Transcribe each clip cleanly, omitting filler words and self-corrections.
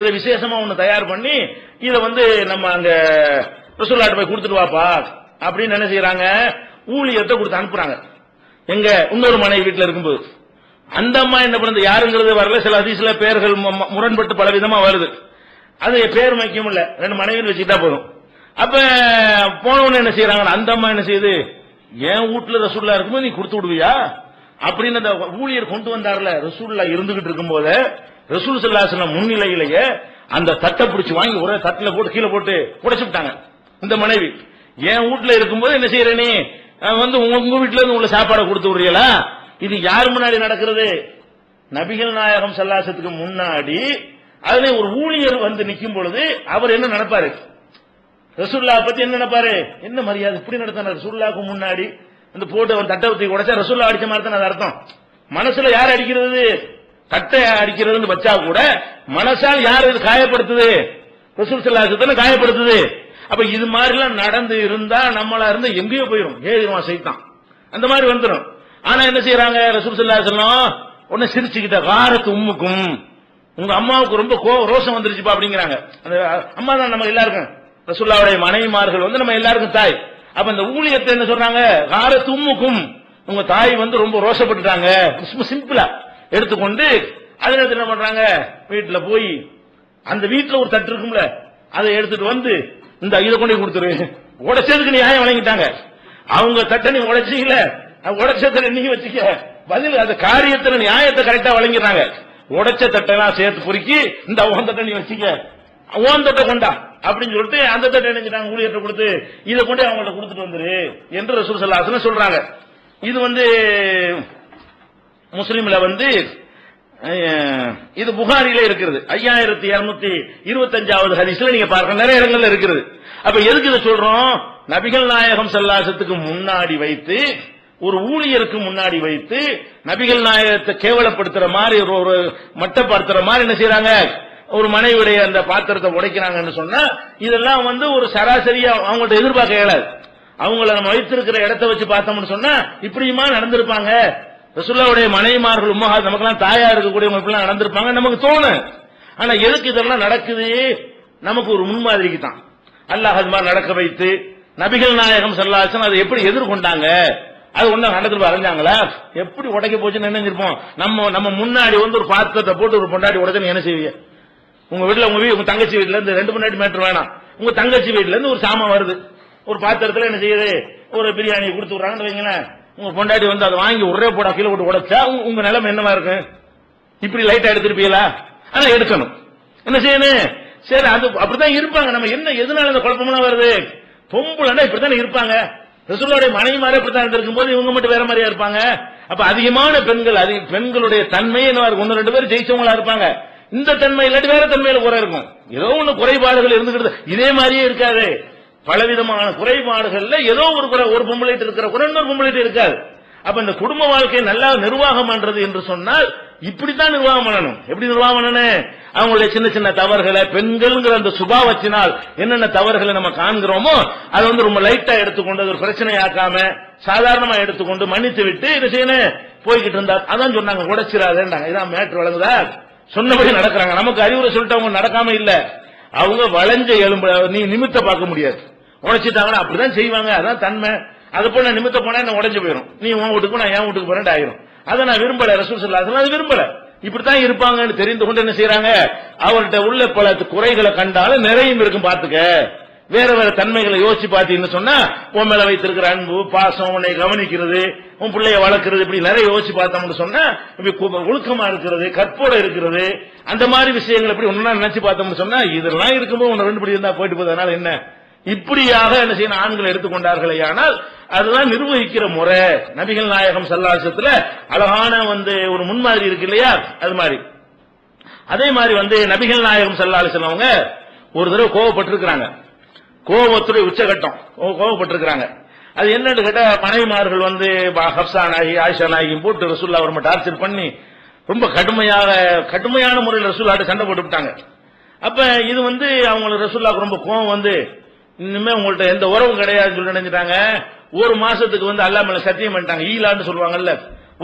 விசேஷமா ஒண்ணு தயார் பண்ணி இத நம்ம அங்க ரசூலுல்லாஹ் போய் கொடுத்துட்டு வாப்பா அப்படின்னு என்ன செய்யறாங்க, ஊழியத்தை கொடுத்து அனுப்புறாங்க. எங்க இன்னொரு மனைவி வீட்டுல இருக்கும்போது அந்த அம்மா என்ன பண்ணுது, யாருங்கிறது வரல. சில ஹதீஸ்ல பேர்கள் முரண்பட்டு பல விதமா வருது. அது பேர் வைக்கும் இல்ல, ரெண்டு மனைவின்னு வச்சுக்கிட்டா போதும். அப்ப போனவன என்ன செய்யறாங்க, அந்த அம்மா என்ன செய்யுது, என் வீட்டுல ரசூலுல்லாஹ் இருக்கும்போது நீ கொடுத்து விடுவியா அப்படின்னு அந்த ஊழியர் கொண்டு வந்தார்ல. ரசூலுல்லாஹ் இருந்துகிட்டு இருக்கும் போது ரசூல் ஸல்லல்லாஹு அலைஹி வஸல்லம் முன்னிலையிலேயே அந்த தட்டை பிடிச்சி வாங்கி ஒரே தட்டில போட்டு கீழே போட்டு உடைச்சு விட்டாங்க. இந்த மனைவி என் வீட்டுல இருக்கும்போது என்ன செய்யற, நீ உங்க வீட்டுல இருந்து உள்ள சாப்பாடை கொடுத்து விடுறீங்களா? இது யார் முன்னாடி நடக்கிறது? நபிகள் நாயகம் ஸல்லல்லாஹு அலைஹி வஸல்லத்துக்கு முன்னாடி. அதுல ஒரு ஊழியர் நிக்கும் பொழுது அவர் என்ன நினைப்பாரு, ரசூலுல்லாஹ் பத்தி என்ன நினைப்பாரு, என்ன மரியாதை இப்படி நடத்தினார் ரசூலுல்லாஹ்க்கு முன்னாடி அந்த போட்டு அவன் தட்டை ஊத்தி உடைச்சா ரசூலுல்லாஹ் அடிச்ச மாதிரி தான் அர்த்தம். மனசுல யார் அடிக்கிறது, தட்டை அடிக்கிறது வச்சா கூட மனசால் யார் இது காயப்படுத்துது, ரசூல் ஸல்லல்லாஹு அலைஹி வஸல்லம் காயப்படுத்துது. அப்ப இது மாதிரி எல்லாம் நடந்து இருந்தா நம்மளா இருந்தா எங்கேயோ போயிடும், ஏறிடுவான் சைத்தான், அந்த மாதிரி வந்துடும். ஆனா என்ன செய்யறாங்க, ரசூல் ஸல்லல்லாஹு அலைஹி வஸல்லம் உடனே சிரிச்சுக்கிட்ட, காரத்து உம்முக்கும், உங்க அம்மாவுக்கு ரொம்ப ரோஷம் வந்துருச்சுப்பா அப்படிங்கிறாங்க. அந்த அம்மா தான் நம்ம எல்லாருக்கும், ரசூலுல்லாஹ்வுடைய மனைவிமார்கள் நம்ம எல்லாருக்கும் தாய். அப்ப இந்த ஊழியத்தை என்ன சொல்றாங்க, காரத்து உம்முக்கும், உங்க தாய் ரொம்ப ரோஷப்பட்டுட்டாங்க. சிம்பிளா எடுத்துக்கொண்டு அதுல என்ன பண்றாங்க, வீட்டுல போய் அந்த வீட்டுல ஒரு தட்டு இருக்கும்ல, அதை எடுத்துட்டு இந்த இதை கொண்டு கொடுத்துரு, உடைச்சதுக்கு நியாயம் வழங்கிட்டாங்க. அவங்க தட்டை நீ உடைச்சீங்கள, உடைச்சதை நீ வச்சுக்க, பதில் அந்த காரியத்துல நியாயத்தை கரெக்டா வழங்கிடுறாங்க. உடைச்ச தட்டெல்லாம் சேர்த்து பொறுக்கி இந்த ஓன் தட்டை நீ வச்சுக்க, ஓன் தட்டை கொண்டா அப்படின்னு சொல்லிட்டு அந்த தட்டை நினைச்சிட்டாங்க, ஊழியர்கிட்ட கொடுத்து இதை கொண்டு அவங்கள்ட்ட கொடுத்துட்டு வந்துரு என்று ரசூல் ஸல்லல்லாஹு அலைஹி வஸல்லம் சொல்றாங்க. இது முஸ்லிம்ல இது புகாரில இருக்கிறது. 5225வது ஹதீஸ்ல நீங்க பாருங்க, நிறைய இடங்கள்ல இருக்கிறது. அப்ப எதுக்கு இதை சொல்றோம், நபிகள் நாயகம் ஸல்லல்லாஹு அலைஹி வஸல்லத்துக்கு முன்னாடி வைத்து, ஒரு ஊழியருக்கு முன்னாடி வைத்து நபிகள் நாயகத்தை கேவலப்படுத்துற மாதிரி, ஒரு மட்டப்படுத்துற மாதிரி என்ன செய்யறாங்க, ஒரு மனைவியுடைய அந்த பாத்திரத்தை உடைக்கிறாங்கன்னு சொன்னா இதெல்லாம் ஒரு சராசரியா அவங்கள்ட்ட எதிர்பார்க்க இயலாது. அவங்கள நம்ம வைத்திருக்கிற இடத்தை வச்சு பார்த்தோம்னு சொன்னா இப்படியுமா நடந்திருப்பாங்க, ரசூலுல்லாஹ்வுடைய மனைவிமார்கள் உம்மஹாத் நமக்கெல்லாம் தாயா இருக்கக்கூடியவங்க இப்படிலாம் நடந்திருப்பாங்க நமக்கு தோணும். ஆனா எதுக்கு இதெல்லாம் நடக்குது, நமக்கு ஒரு முன்மாதிரிக்கு தான். அல்லாஹ் அது மாதிரி நடக்க வைத்து நபிகள் நாயகம் ஸல்லல்லாஹு அலைஹி வஸல்லம் அதை எப்படி எதிர்கொண்டாங்க, அது ஒண்ணு கண்டத்துல அறிஞ்சாங்களா, எப்படி உடைக்க போச்சுன்னு நினைஞ்சிருப்போம். நம்ம முன்னாடி ஒரு பாத்திரத்தை போட்டு ஒரு பொண்டாட்டி உடைச்சு என்ன செய்வீங்க, உங்க வீட்டுல உங்க தங்கச்சி வீட்டுல இருந்து 2 மணி நேரம் மேட்டர் வேணாம், உங்க தங்கச்சி வீட்டுல இருந்து ஒரு சாமான் வருது, ஒரு பாத்திரத்துல என்ன செய்யுது, ஒரு பிரியாணி கொடுத்து விடுறாங்கன்னு வைங்களேன், உங்க பொண்டாட்டி அதை வாங்கி ஒரே போடா கீழே போட்டு உடைச்சா உங்க நிலைமை என்னவா இருக்கு, இப்படி லைட்டா எடுத்துருப்பீங்களா? ஆனா எடுக்கணும், என்ன செய்யணும், சரி அது அப்படித்தான் இருப்பாங்க. நம்ம என்ன எதனால இந்த குழப்பம்லாம் வருது, பொம்புலன்னா இப்படித்தானே இருப்பாங்க, ரசூலுல்லாஹ்வுடைய மனைவிமாரே இப்படித்தான் இருந்திருக்கும் போது இவங்க மட்டும் வேற மாதிரியா இருப்பாங்க. அப்ப அதிகமான பெண்கள், பெண்களுடைய தன்மை என்ன, 1-2 பேர் ஜெயிச்சவங்களா இருப்பாங்க. இந்த தன்மை இல்லாட்டி வேற தன்மையில குறை இருக்கும், ஏதோ ஒண்ணு குறைபாடுகள் இருந்துகிட்டு இதே மாதிரியே இருக்காது. பலவிதமான குறைபாடுகள்ல ஏதோ ஒரு குறை, ஒரு பொம்பளைட்டு இருக்கிற குறை இன்னொரு பொம்பளைட்டு இருக்காது. அப்ப இந்த குடும்ப வாழ்க்கையை நல்லா நிர்வாகம் பண்றது என்று சொன்னால் இப்படித்தான் நிர்வாகம் பண்ணணும். எப்படி நிர்வாகம் பண்ணணும், அவங்களுடைய சின்ன சின்ன தவறுகளை, பெண்கள்ங்கிற அந்த சுபாவத்தினால் என்னென்ன தவறுகளை நம்ம காண்கிறோமோ அதை ரொம்ப லைட்டா எடுத்துக்கொண்டு அது ஒரு பிரச்சனை ஆக்காம சாதாரணமா எடுத்துக்கொண்டு மன்னித்து விட்டு இதை செய்யணும் போய்கிட்டு இருந்தா. அதான் சொன்னாங்க, உடைச்சிடாதேன்டாங்க. இதான் மேட்ரு வழங்குதா, சொன்னபடி நடக்கிறாங்க. நமக்கு அறிவுரை சொல்லிட்டு அவங்க நடக்காம இல்ல, அவங்க வளைஞ்ச எலும்பு நீ நிமித்த பார்க்க முடியாது, உடைச்சிட்டாங்கன்னா அப்படிதான் செய்வாங்க, அதான் தன்மை. அது போல நிமித்த போனா என்ன உடைஞ்சு போயிடும், நீ உன் வீட்டுக்கு நான் என் வீட்டுக்கு போறேன் ஆயிரும். அதை நான் விரும்பல, ரசூல் ஸல்லல்லாஹு அலைஹி வஸல்லம் அது விரும்பல. இப்படித்தான் இருப்பாங்கன்னு தெரிந்து கொண்டு என்ன செய்யறாங்க, அவர்கிட்ட உள்ள பல குறைகளை கண்டாலும் நிறையும் இருக்கும் பார்த்துக்க, வேற வேற தன்மைகளை யோசிச்சு பார்த்தீங்கன்னு சொன்னா உன் மேல வைத்திருக்கிற அன்பு பாசம், உன்னை கவனிக்கிறது, உன் பிள்ளைய வளர்க்கிறது, இப்படி நிறைய யோசிச்சு பார்த்தோம்னு சொன்னா ஒழுக்கமா இருக்கிறது, கற்போட இருக்கிறது, அந்த மாதிரி விஷயங்கள் எப்படி ஒன்னா நினைச்சு பார்த்தோம்னு சொன்னா இதெல்லாம் இருக்கும்போது 1-2 படி இருந்தா போயிட்டு போகுது. அதனால என்ன இப்படியாக என்ன செய்யணும், ஆண்கள் எடுத்துக்கொண்டார்களே, ஆனால் அதுதான் நிர்வகிக்கிற முறை. நபிகள் நாயகம் ஸல்லல்லாஹு அலைஹி வஸல்லம் அழகான ஒரு முன்மாதிரி இருக்கு இல்லையா, அது மாதிரி. அதே மாதிரி நபிகள் நாயகம் ஸல்லல்லாஹு அலைஹி வஸல்லம் அவங்க ஒரு தடவை கோவப்பட்டிருக்கிறாங்க, கோபத்துடைய உச்சகட்டம் கோவப்பட்டிருக்கிறாங்க. அது என்னன்னு கேட்டா, மனைவிமார்கள் ஹப்ஸா நாயகி ஆயிஷா நாயகியும் போட்டு ரசூலுல்லாஹ் அவரை டார்ச்சர் பண்ணி ரொம்ப கடுமையான முறையில் ரசூலுல்லாஹ்ட்ட சண்டை போட்டு விட்டாங்க. அப்ப இது அவங்களுக்கு ரசூலுல்லாஹ்க்கு ரொம்ப கோபம் இனிமே உங்கள்ட்ட எந்த உறவும் கிடையாதுன்னு சொல்லி நினைச்சிட்டாங்க. ஒரு மாசத்துக்கு அல்லாஹ் மேல சத்தியம் பண்ணிட்டாங்க, ஈலான்னு சொல்லுவாங்கல்ல,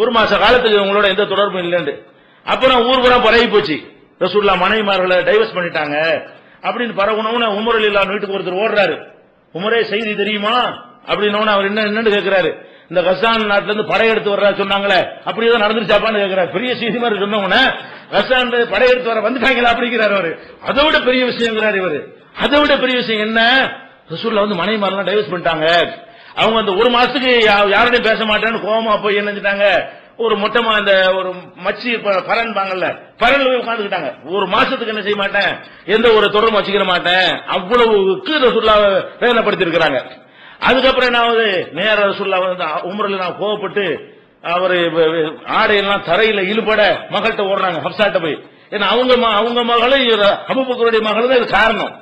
ஒரு மாச காலத்துக்கு உங்களோட எந்த தொடர்பும் இல்லைன்னு. அப்புறம் ஊர் பூரா பரவி போச்சு, ரசூலுல்லாஹ் மனைவிமார்களை டைவர்ஸ் பண்ணிட்டாங்க அப்படின்னு பரவுனவன உமர் ரலியல்லாஹு அன்ஹு வீட்டுக்கு ஒருத்தர் ஓடுறாரு. உமரே செய்தி தெரியுமா அப்படின்னு அவர் என்னன்னு கேட்கிறாரு. இந்த கசான் நாட்டுல இருந்து படையெடுத்து வர்றா சொன்னாங்களே அப்படியே நடந்துருச்சாப்பான்னு கேட்கிறாரு. பெரிய செய்தி மாதிரி சொன்னவன கசான் படையெடுத்து வர வந்துட்டாங்களா அப்படிங்கிறாரு அவரு. அதை விட பெரிய விஷயங்கிறாரு இவரு. அதை விட பெரிய விஷயம் என்ன, ரசூலுல்லாஹ் வந்து மனைவிமாரெல்லாம் டைவர்ஸ் பண்ணிட்டாங்க. அவங்க அந்த ஒரு மாசத்துக்கு யாரோடையும் பேச மாட்டேன்னு கோவமா போய் என்ன செஞ்சிட்டாங்க, ஒரு மொட்டமா அந்த ஒரு மச்சி பரன் பாங்கல்ல பரன்ல போய் உட்காந்துக்கிட்டாங்க. ஒரு மாசத்துக்கு என்ன செய்ய மாட்டேன், எந்த ஒரு தொடர்பு வச்சுக்கிற மாட்டேன், அவ்வளவுக்கு ரசூலுல்லாஹ் வேதனைப்படுத்தி இருக்கிறாங்க. அதுக்கப்புறம் என்னாவது நேர ரசூலுல்லாஹ் வந்து உமர்ல நான் கோவப்பட்டு அவரு ஆடையெல்லாம் தரையில இழுபட மகள்கிட்ட ஓடுறாங்க ஹப்சாட்ட போய். ஏன்னா அவங்க மகளும் அபூபக்கருடைய மகளும் தான் இது காரணம்.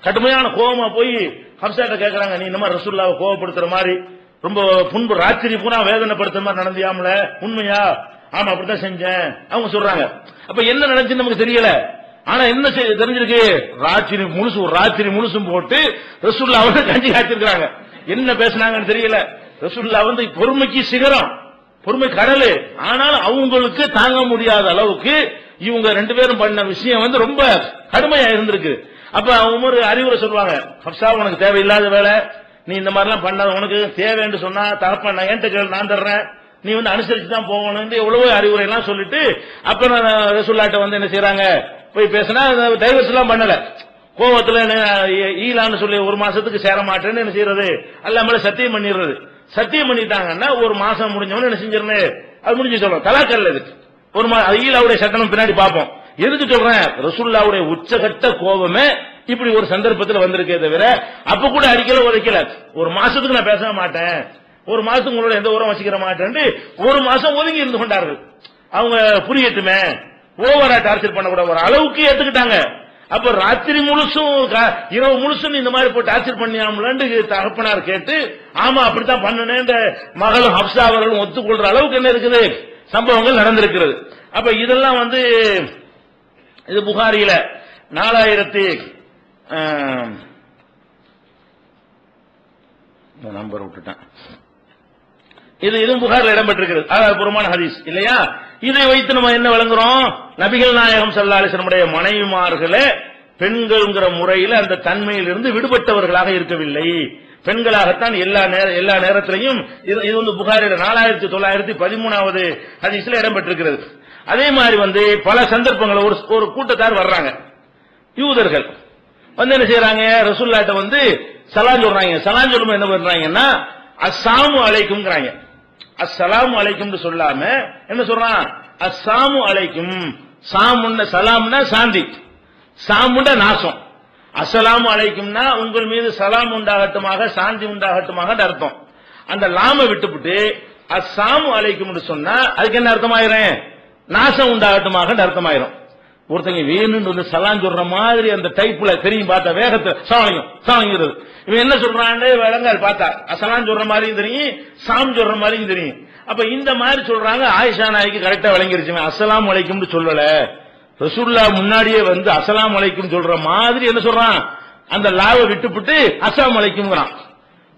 கடுமையான கோவமா போய் ஹப்சாட்ட கேட்கறாங்க, நீ இந்த மாதிரி ரசூலுல்லாஹ்வை கோவப்படுத்துற மாதிரி ரொம்ப புன்பு ராத்திரி பூரா வேதனைப்படுத்துற மாதிரி நடந்தியாமல, உண்மையா? ஆமா அப்படித்தான் செஞ்சேன் அவங்க சொல்றாங்க. அப்ப என்ன நடந்துச்சு நமக்கு தெரியல. ஆனா என்ன தெரிஞ்சிருக்கு, ராத்திரி முழுசும் போட்டு ரசூலுல்லாஹ் வந்து கஞ்சி காய்ச்சிருக்காங்க. என்ன பேசினாங்கன்னு தெரியல. ரசூலுல்லாஹ் வந்து பொறுமைக்கு சிகரம், பொறுமை கடலு. ஆனால் அவங்களுக்கு தாங்க முடியாத அளவுக்கு இவங்க ரெண்டு பேரும் பண்ண விஷயம் வந்து ரொம்ப கடுமையா இருந்திருக்கு. அப்ப உமர் அறிவுரை சொல்லுவாங்க, ஹப்ஸா உனக்கு தேவையில்லாத வேலை, நீ இந்த மாதிரிலாம் பண்ணாத, உனக்கு தேவைன்னு சொன்னா தரப்பா நான் என்கிட்ட கேள் நான் தர்றேன், நீ வந்து அனுசரிச்சு தான் போகணும் எவ்வளவோ அறிவுரை எல்லாம் சொல்லிட்டு அப்ப ரசூலுல்லாஹ்ட்ட வந்து என்ன செய்யறாங்க, போய் பேசினா டைவர்ஸ் எல்லாம் பண்ணல. கோவத்துல ஈலான்னு சொல்லி ஒரு மாசத்துக்கு சேர மாட்டேன்னு என்ன செய்யறது, அல்லாமல சத்தியம் பண்ணிடுறது. சத்தியம் பண்ணிட்டாங்கன்னா ஒரு மாசம் முடிஞ்சவன என்ன செஞ்சிருன்னு அது முடிஞ்சு சொல்றோம். தலாக்கல்ல இது ஒரு ஈலாவுடைய சட்டனம் பின்னாடி பார்ப்போம். எதுக்கு சொல்றேன், ரசூலுல்லாஹ்வுடைய உச்சகட்ட கோபமே இப்படி ஒரு சந்தர்ப்பத்தில் வந்திருக்கே தவிர அப்ப கூட அடிக்கல உதைக்கல. ஒரு மாசத்துக்கு நான் பேச மாட்டேன், ஒரு மாசத்துக்கு உங்களோட எந்த உரம் வச்சுக்கிற மாட்டேன், ஒரு மாசம் ஒதுங்கி இருந்து கொண்டார்கள். அவங்க புரியட்டுமே, ஓவரா டார்ச்சர் பண்ணக்கூடாது ஒரு அளவுக்கு ஏத்துக்கிட்டாங்க. அப்ப ராத்திரி முழுசும் இரவு முழுசும் இந்த மாதிரி போய் டார்ச்சர் பண்ணியாமலன்னு தகப்பனார் கேட்டு ஆமா அப்படித்தான் பண்ணனேன் மகளும் ஹப்ஸா அவர்களும் ஒத்துக்கொள்ற அளவுக்கு என்ன இருக்குது சம்பவங்கள் நடந்திருக்கிறது. அப்ப இதெல்லாம் வந்து இது புகாரியில 4000 நம்பர் விட்டுட்டேன். இதுவும் புகாரில் இடம்பெற்றிருக்கிறது. ஆதாரபூர்வமான ஹதீஸ் இல்லையா? இதை வைத்து நம்ம என்ன விளங்குறோம், நபிகள் நாயகம் ஸல்லல்லாஹு அலைஹி வஸல்லம் மனைவிமார்களே பெண்கள்ங்கிற முறையில் அந்த தன்மையில் இருந்து விடுபட்டவர்களாக இருக்கவில்லை. பெண்களாகத்தான் எல்லா நேரத்திலையும். இது வந்து புகாரில் 4913வது ஹதீஸ்ல இடம்பெற்றிருக்கிறது. அதே மாதிரி வந்து பல சந்தர்ப்பங்கள் ஒரு கூட்டத்தார் வர்றாங்க, யூதர்கள் வந்து என்ன செய்யறாங்க, ரசூலுல்லாஹ்ட்ட வந்து சலாம் சொல்றாங்க. சலாம் சொல்லும் என்ன பண்றாங்கன்னா அஸ்ஸலாமு அலைக்கும்ங்கறாங்க. அஸ்ஸலாமு அலைக்கும்னு சொல்லாம என்ன சொல்றான், அஸ்ஸலாமு அலைக்கும். சாமுன்னா சலாம்னா சாந்தி, சாமுண்டா நாசம். அஸ்ஸலாமு அலைக்கும்னா உங்கள் மீது சலாம் உண்டாகட்டுமாக சாந்தி உண்டாகட்டுமாக அர்த்தம். அந்த லாம விட்டுவிட்டு அஸ்ஸலாமு அலைக்கும்னு சொன்னா அதுக்கு என்ன அர்த்தமாயிரும், நாசம் உண்டாகட்டுமாக அர்த்தமாயிரும். ஒருத்தங்க வேணும்னு வந்து சலாம் சொல்ற மாதிரி அந்த டைப்ல தெரியும், பார்த்தா வேகத்தை சாவங்கிறது. இவன் என்ன சொல்றான்னு விளங்காது, பார்த்தா அசலாம் சொல்ற மாதிரியும் தெரியும், சாம் சொல்ற மாதிரியும் தெரியும். அப்ப இந்த மாதிரி சொல்றாங்க. ஆயிஷா நாய்க்கு கரெக்டா விளங்கிருச்சு, அஸ்ஸலாமு அலைக்கும்னு சொல்லல, ரசூலுல்லாஹ் முன்னாடியே வந்து அஸ்ஸலாமு அலைக்கும் சொல்ற மாதிரி என்ன சொல்றான், அந்த லாவை விட்டுவிட்டு அஸ்ஸலாமு அலைக்கும்ங்கறான்.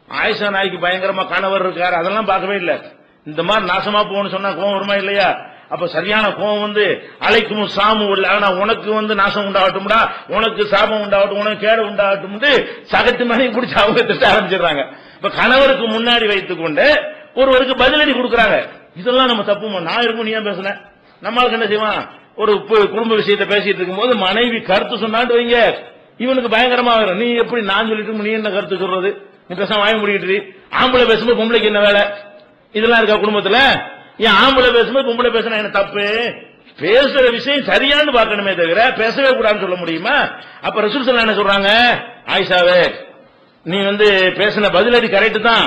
ஆயிஷா நாய்க்கு பயங்கரமா கணவர் இருக்காரு, அதெல்லாம் பார்க்கவே இல்லை. இந்த மாதிரி நாசமா போகணும்னு சொன்னா கோவம் வருமா இல்லையா? அப்ப சரியான கோவம் வந்து அலைக்கும் சாமு இல்ல, ஆனா உனக்கு வந்து நாசம் உண்டாகட்டும்டா, உனக்கு சாபம் உண்டாகட்டும், உனக்கு கேடு உண்டாகட்டும் சகட்டு மாதிரி பிடிச்சி அவங்க திட்ட ஆரம்பிச்சிடுறாங்க. இப்ப கணவருக்கு முன்னாடி வைத்துக் கொண்டு ஒருவருக்கு பதிலடி கொடுக்கறாங்க. இதெல்லாம் நம்ம தப்பு. நான் இருக்கும் நீ ஏன் பேசுன, நம்மளுக்கு என்ன செய்வான், ஒரு குடும்ப விஷயத்தை பேசிட்டு இருக்கும் போது மனைவி கருத்து சொன்னாட்டு வைங்க, இவனுக்கு பயங்கரமா வரும். நீ எப்படி நான் சொல்லிட்டு நீ என்ன கருத்து சொல்றது, நீ பேசாம வாய முடிக்கிட்டு, ஆம்பளை பேசும்போது பொம்பளைக்கு என்ன வேலை, இதெல்லாம் இருக்கா குடும்பத்துல? ஏன் ஆம்பளை பேசும்போது பொம்பளை பேசினா என்ன தப்பு? பேசுற விஷயம் சரியானு பார்க்கணுமே தவிர பேசவே கூடாதுன்னு சொல்ல முடியுமா? அப்ப ரசூல் ஸல்லல்லாஹு அலைஹி வஸல்லம் என்ன சொல்றாங்க, ஆயிஷாவே நீ வந்து பேசின பதிலடி கரெக்ட் தான்,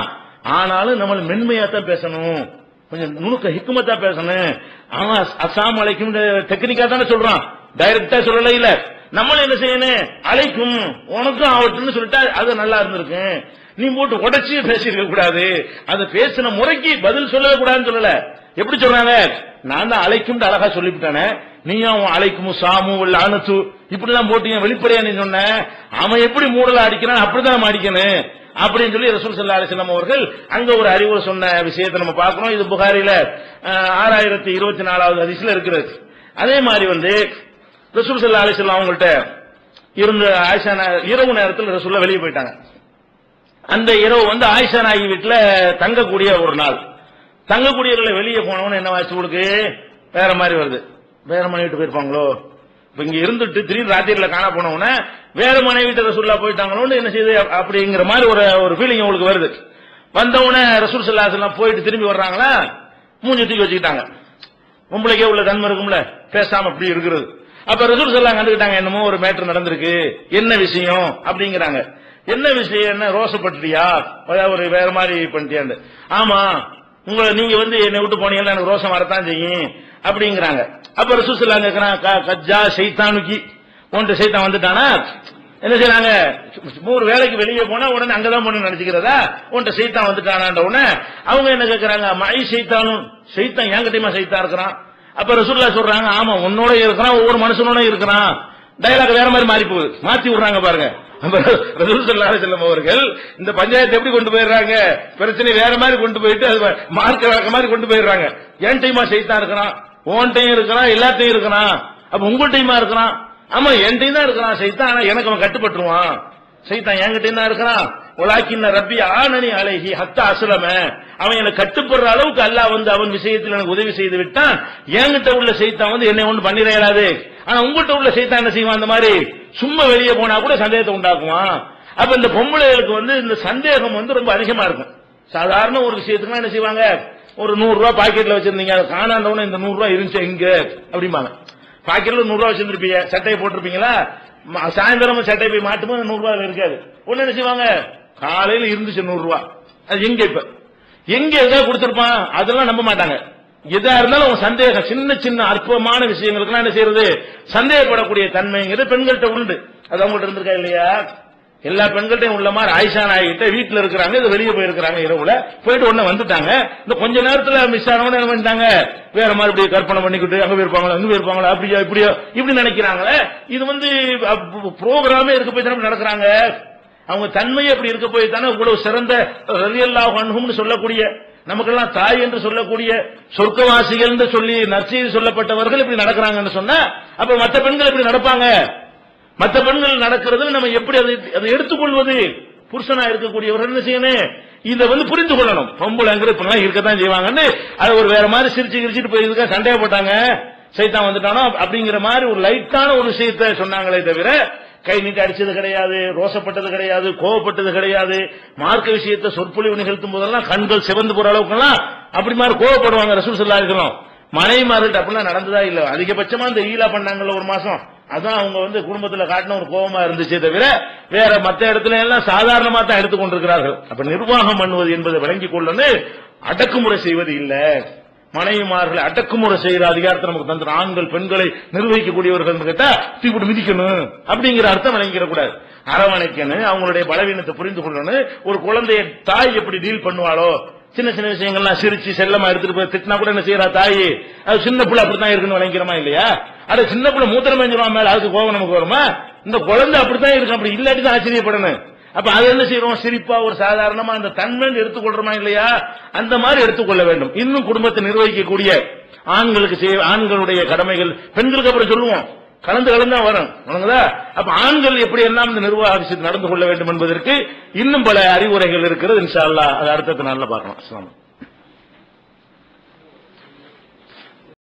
ஆனாலும் நம்ம மென்மையா தான் பேசணும், கொஞ்சம் நுணுக்க ஹிக்மத்தா பேசணும். அவன் அஸ்ஸலாமு அலைக்கும் டெக்னிக்கா தானே சொல்றான், டைரக்டா சொல்லல. இல்ல நம்மளும் என்ன செய்யணும், அலைக்கும் உனக்கும் ஆகட்டும்னு சொல்லிட்டா அது நல்லா இருந்திருக்கு. நீ போட்டு உடச்சி பேசிருக்க கூடாது, அது பேசின முறைக்கு பதில் சொல்லவே கூடாதுன்னு சொல்லல. எப்படி சொல்றாங்க, நான் தான் அழைக்கும் அழகா சொல்லிவிட்டானே, நீயும் அழைக்கும் சாமு லானத்து இப்படி எல்லாம் போட்டீங்க வெளிப்படையா நீ சொன்ன, அவன் எப்படி மூடல அடிக்கிறான் அப்படிதான் நம்ம அடிக்கணும் அப்படின்னு சொல்லி ரசூல் ஸல்லல்லாஹு அலைஹி வஸல்லம் அவர்கள் அங்க ஒரு அறிவுரை சொன்ன விஷயத்தை நம்ம பார்க்கிறோம். இது புகாரில 6024வது ஹதீஸ்ல இருக்கிறது. அதே மாதிரி வந்து ரசூல் ஸல்லல்லாஹு அலைஹி வஸல்லம் அவங்கள்ட்ட இருந்த ஆயிஷா இரவு நேரத்தில் ரசூலுல்லாஹ் வெளியே போயிட்டாங்க. அந்த இரவு வந்து ஆயிஷா நாயகி வீட்டுல தங்கக்கூடிய ஒரு நாள். தங்கக்கூடியவர்களை வெளியே போனவன என்ன ஆச்சு, உங்களுக்கு வேற மாதிரி வருது. வேற மனைவி வீட்டு போயிருப்பாங்களோ, இப்ப இங்க இருந்துட்டு திடீர்னு ராத்திரியில காண போனவன வேற மனைவி வீட்டு ரசூலுல்லாஹ் போயிட்டாங்களோன்னு என்ன செய்யுது அப்படிங்கிற மாதிரி ஒரு ஃபீலிங் உங்களுக்கு வருது. வந்தவன ரசூல் ஸல்லல்லாஹு அலைஹி வஸல்லம் போயிட்டு திரும்பி வர்றாங்களா, மூஞ்சி தூக்கி வச்சுக்கிட்டாங்க. உங்களுக்கே உள்ள தன்மை இருக்கும்ல, பேசாம அப்படி இருக்கிறது. அப்ப ரசூல் ஸல்லல்லாஹு கண்டுக்கிட்டாங்க, என்னமோ ஒரு மேட்டர் நடந்திருக்கு, என்ன விஷயம் அப்படிங்கிறாங்க. என்ன விஷயம், என்ன ரோசப்பட்டியா, ஒரு வேற மாதிரி பண்ணிட்டியாண்டு. ஆமா, நீங்க வந்து என்னை விட்டு போனீங்கன்னா எனக்கு ரோசம் வரத்தான் செய்யும் அப்படிங்கிறாங்க. அப்ப ரசூல் ஸல்லல்லாஹு கேக்குறாங்க, கஜ்ஜா சைத்தானுக்கி, உன்ட்டு சைத்தான் வந்துட்டானா, என்ன செய்யறாங்க, ஒரு வேலைக்கு வெளியே போனா உடனே அங்கதான் போன நினைச்சுக்கிறதா, உன்ட்ட சைத்தான் வந்துட்டானான்ற உடனே அவங்க என்ன கேட்கறாங்க, மை சைத்தானும், சைத்தான் என்கிட்டயுமா சைத்தான் இருக்கிறான். அப்ப ரசூலுல்லாஹ் சொல்றாங்க, ஆமா உன்னோட இருக்கிறான், ஒவ்வொரு மனுஷனோட இருக்கிறான். டயலாக் வேற மாதிரி மாறி போகுது, மாத்தி விடுறாங்க பாருங்க. ரசூல் ஸல்லல்லாஹு அலைஹி வஸல்லம் அவர்கள் இந்த பஞ்சாயத்தை எப்படி கொண்டு போயிடுறாங்க, பிரச்சனை வேற மாதிரி கொண்டு போயிட்டு அது மார்க்க வழக்க மாதிரி கொண்டு போயிடுறாங்க. என் டைமா சைத்தான் இருக்கிறான், ஓன் டைம் இருக்கிறான், எல்லாத்தையும் இருக்கிறான். அப்ப உங்க டைமா இருக்கிறான், ஆமா என் டைம் தான் இருக்கிறான் சைத்தான், ஆனா எனக்கு அவன் கட்டுப்பட்டுருவான். சைத்தான் என்கிட்ட தான் இருக்கிறான். உலாக்கின்ன ரப்பி ஆனனி அலைஹி ஹத்தா அஸ்லம, அவன் எனக்கு கட்டுப்படுற அளவுக்கு அல்லாஹ் வந்து அவன் விஷயத்தில் எனக்கு உதவி செய்து விட்டான். என்கிட்ட உள்ள சைத்தான் வந்து என்னை ஒன்று பண்ணிட இயலாது. ஆனா உங்ககிட்ட உள்ள சைத்தான் என்ன செய்வான், அந்த மாதிரி சும்மா வெளியே போனா கூட சந்தேகத்தை உண்டாக்குவான். அப்ப இந்த பொம்பளைகளுக்கு வந்து இந்த சந்தேகம் வந்து ரொம்ப அதிகமா இருக்கும். சாதாரண ஒரு விஷயத்துக்கு என்ன செய்வாங்க, ஒரு 100 ரூபாய் பாக்கெட்ல வச்சிருந்தீங்க, அதை காணாண்டவன இந்த 100 ரூபாய் இருந்துச்சு எங்க அப்படிம்பாங்க. பாக்கெட்ல 100 ரூபாய் வச்சிருந்திருப்பீங்க, சட்டையை போட்டிருப்பீங்களா, சாயந்தரம் சட்டை போய் மாட்டும்போது 100 ரூபாய் இருக்காது. ஒண்ணு என்ன செய்வாங்க, காலையில இருந்துச்சு 100 ரூபாய், அது எங்க இப்ப எங்க எதாவது கொடுத்திருப்பான், அதெல்லாம் நம்ப மாட்டாங்க. எதா இருந்தாலும் சந்தேகம், சின்ன சின்ன அற்பமான விஷயங்களுக்கு என்ன செய்யறது, சந்தேகப்படக்கூடிய தன்மைங்கிறது பெண்கள்கிட்ட உண்டு. அது அவங்கள்ட்ட இருந்திருக்கா இல்லையா, எல்லா பெண்கள்ட்டையும் உள்ள மாதிரி ஆயிஷா நாயகிட்ட வீட்டுல இருக்கிறாங்க, இது வெளியே போயிருக்கிறாங்க, இரவுல போயிட்டு உடனே வந்துட்டாங்க. இந்த கொஞ்ச நேரத்துல மிஸ் ஆனவன என்ன பண்ணிட்டாங்க, வேற மாதிரி இப்படி கற்பனை பண்ணிக்கிட்டு அங்க போயிருப்பாங்களா அங்க போயிருப்பாங்களா அப்படியா இப்படியோ இப்படி நினைக்கிறாங்களே. இது வந்து ப்ரோக்ராமே இருக்க போய் தானே நடக்கிறாங்க. அவங்க தன்மையை அப்படி இருக்க போய் தானே இவ்வளவு சிறந்த ரலியல்லாஹு அன்ஹும்னு சொல்லக்கூடிய, நமக்கெல்லாம் தாய் என்று சொல்லக்கூடிய சொர்க்கவாசிகள் என்று சொல்லி நற்செய்தி சொல்லப்பட்டவர்கள் இப்படி நடக்கிறாங்கன்னு சொன்னா, அப்ப மற்ற பெண்கள் எப்படி நடப்பாங்க, மற்ற பெண்கள் நடக்கிறது நம்ம எப்படி அதை எடுத்துக்கொள்வது, புருஷனா இருக்கக்கூடியவர்கள் என்ன செய்யணும், இதை வந்து புரிந்து கொள்ளணும். பொம்பளைங்கிற இப்பெல்லாம் இருக்கத்தான் செய்வாங்கன்னு அது ஒரு வேற மாதிரி சிரிச்சு கிரிச்சிட்டு போய் இதுக்காக சந்தேகப்பட்டாங்க, சைத்தான் வந்துட்டானோ அப்படிங்கிற மாதிரி ஒரு லைட்டான ஒரு விஷயத்தை சொன்னாங்களே தவிர கை நீட்டி அடிச்சது கிடையாது, ரோசப்பட்டது கிடையாது, கோவப்பட்டது கிடையாது. மார்க்க விஷயத்தை சொற்பொழிவு நிகழ்த்தும் போதெல்லாம் கண்கள் சிவந்து போற அளவுக்குலாம் அப்படி மாதிரி கோவப்படுவாங்க. ரசூல் ஸல்லல்லாஹு அலைஹி வஸல்லம் மனைவிமார்கள் அப்படிலாம் நடந்ததா இல்ல. அதிகபட்சமா இந்த ஈலா பண்ணாங்கல்ல ஒரு மாசம், அதான் அவங்க வந்து குடும்பத்துல காட்டின ஒரு கோபமா இருந்துச்சே தவிர வேற மற்ற இடத்துல எல்லாம் சாதாரணமா தான் எடுத்துக்கொண்டிருக்கிறார்கள். அப்ப நிர்வாகம் பண்ணுவது என்பதை விளங்கிக் கொள்ளணும், அடக்குமுறை செய்வது இல்ல. மனைவிமார்களை அடக்குமுறை செய்யற அதிகாரத்தை நமக்கு தந்துடும். ஆண்கள் பெண்களை நிர்வகிக்கக்கூடியவர்கள் கேட்டா தீவிட்டு மிதிக்கணும் அப்படிங்கிற அர்த்தம் விளங்கிட கூடாது. அரவணைக்கணும், அவங்களுடைய பலவீனத்தை புரிந்து கொள்ளணும். ஒரு குழந்தைய தாய் எப்படி டீல் பண்ணுவாளோ, சின்ன சின்ன விஷயங்கள்லாம் சிரிச்சு செல்லமா எடுத்துட்டு போய் திட்டினா கூட என்ன செய்யறா தாய், அது சின்ன பிள்ளை அப்படித்தான் இருக்குன்னு விளங்கிறமா இல்லையா. அது சின்ன பிள்ளை மூத்திரம் மேஞ்சிருவான் மேல, அதுக்கு கோபம் நமக்கு வருமா, இந்த குழந்தை அப்படித்தான் இருக்கு, அப்படி இல்லாட்டி தான் ஆச்சரியப்படணும். அப்ப அது என்ன செய்யறோம், சிரிப்பா ஒரு சாதாரணமா அந்த தன்மை எடுத்துக்கொள்றோமா இல்லையா, அந்த மாதிரி எடுத்துக்கொள்ள வேண்டும். இன்னும் குடும்பத்தை நிர்வகிக்கக்கூடிய ஆண்களுக்கு ஆண்களுடைய கடமைகள் பெண்களுக்கு அப்புறம் சொல்லுவோம், கலந்து தான் வரும். அப்ப ஆண்கள் எப்படி எல்லாம் இந்த நிர்வாக விஷயத்தில் நடந்து கொள்ள வேண்டும் என்பதற்கு இன்னும் பல அறிவுரைகள் இருக்கிறது. இன்ஷா அல்லாஹ் அது அடுத்த நாள்ல பார்க்கலாம்.